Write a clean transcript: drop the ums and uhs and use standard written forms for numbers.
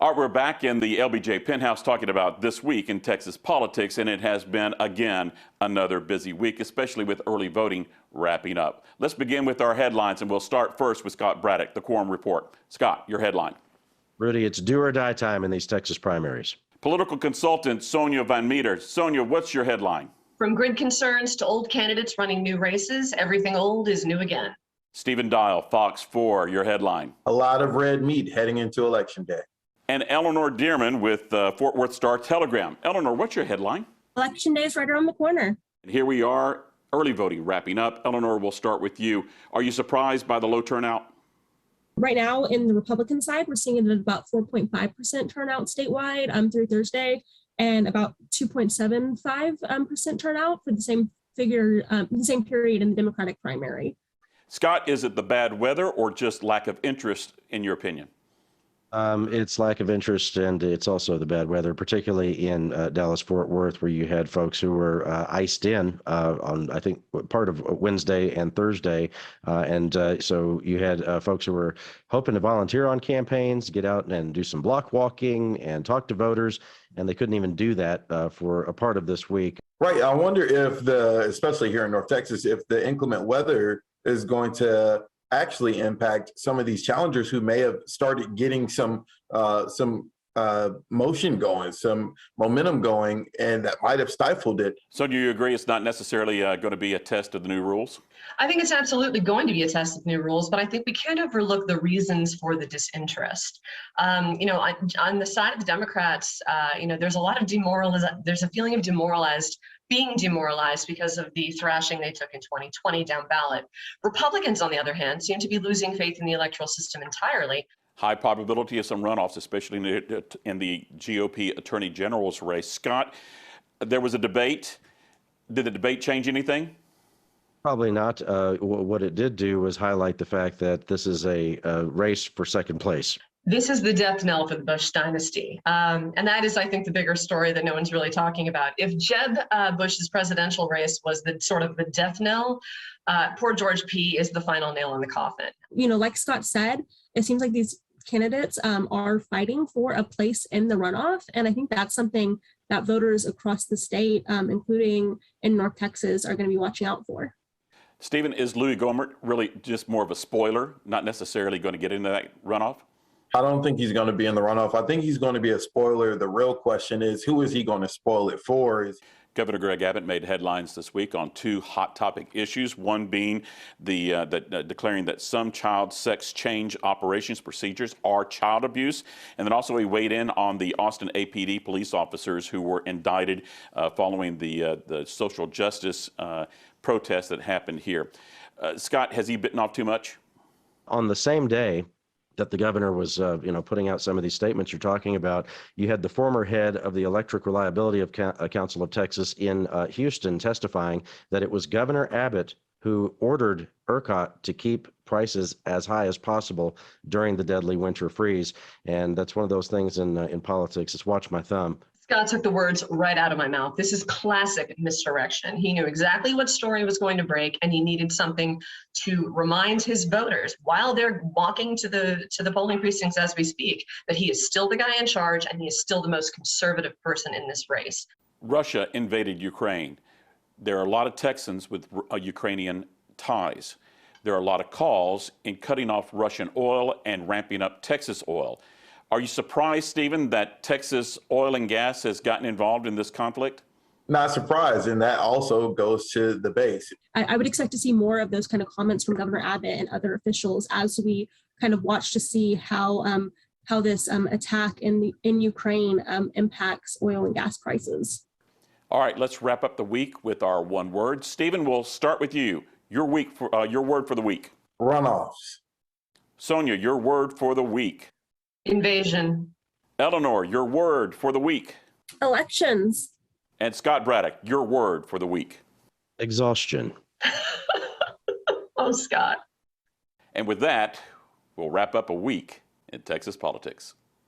All right, we're back in the LBJ Penthouse talking about this week in Texas politics, and it has been, again, another busy week, especially with early voting wrapping up. Let's begin with our headlines, and we'll start first with Scott Braddock, the Quorum Report. Scott, your headline. Rudy, it's do or die time in these Texas primaries. Political consultant Sonia Van Meter. Sonia, what's your headline? From grid concerns to old candidates running new races, everything old is new again. Stephen Dial, Fox 4, your headline. A lot of red meat heading into Election Day. And Eleanor Dearman with Fort Worth Star-Telegram. Eleanor, what's your headline? Election day is right around the corner. And here we are, early voting wrapping up. Eleanor, we'll start with you. Are you surprised by the low turnout? Right now, in the Republican side, we're seeing it at about 4.5% turnout statewide through Thursday, and about 2.75% turnout for the same figure, the same period in the Democratic primary. Scott, is it the bad weather or just lack of interest, in your opinion? It's lack of interest, and it's also the bad weather, particularly in Dallas-Fort Worth, where you had folks who were iced in on, I think, part of Wednesday and Thursday. So you had folks who were hoping to volunteer on campaigns, get out and do some block walking and talk to voters, and they couldn't even do that for a part of this week. Right. I wonder if especially here in North Texas, if the inclement weather is going to actually impact some of these challengers who may have started getting some motion going, some momentum going, and that might have stifled it. So do you agree it's not necessarily going to be a test of the new rules? I think it's absolutely going to be a test of new rules, but I think we can't overlook the reasons for the disinterest. On the side of the Democrats, there's a lot of there's a feeling of being demoralized because of the thrashing they took in 2020 down ballot. Republicans, on the other hand, seem to be losing faith in the electoral system entirely. High probability of some runoffs, especially in the GOP Attorney General's race. Scott, there was a debate. Did the debate change anything? Probably not. What it did do was highlight the fact that this is a race for second place. This is the death knell for the Bush dynasty. And that is, I think, the bigger story that no one's really talking about. If Jeb Bush's presidential race was the death knell, poor George P. is the final nail in the coffin. Like Scott said, it seems like these candidates are fighting for a place in the runoff. And I think that's something that voters across the state, including in North Texas, are going to be watching out for. Stephen, is Louis Gohmert really just more of a spoiler, not necessarily going to get into that runoff? I don't think he's going to be in the runoff. I think he's going to be a spoiler. The real question is, who is he going to spoil it for? Governor Greg Abbott made headlines this week on two hot topic issues, one being declaring that some child sex change operations procedures are child abuse, and then also he weighed in on the Austin APD police officers who were indicted following the social justice protest that happened here. Scott, has he bitten off too much? On the same day that the governor was, putting out some of these statements you're talking about, you had the former head of the Electric Reliability Council of Texas in Houston testifying that it was Governor Abbott who ordered ERCOT to keep prices as high as possible during the deadly winter freeze. And that's one of those things in politics. It's watch my thumb. Scott took the words right out of my mouth. This is classic misdirection. He knew exactly what story was going to break, and he needed something to remind his voters while they're walking to the polling precincts as we speak, that he is still the guy in charge and he is still the most conservative person in this race. Russia invaded Ukraine. There are a lot of Texans with Ukrainian ties. There are a lot of calls in cutting off Russian oil and ramping up Texas oil. Are you surprised, Stephen, that Texas oil and gas has gotten involved in this conflict? Not surprised, and that also goes to the base. I would expect to see more of those kind of comments from Governor Abbott and other officials as we kind of watch to see how this attack in Ukraine impacts oil and gas prices. All right, let's wrap up the week with our one word. Stephen, we'll start with you. Your word for the week. Runoffs. Sonia, your word for the week. Invasion. Eleanor, your word for the week. Elections. And Scott Braddock, your word for the week. Exhaustion. Oh, Scott. And with that, we'll wrap up a week in Texas politics.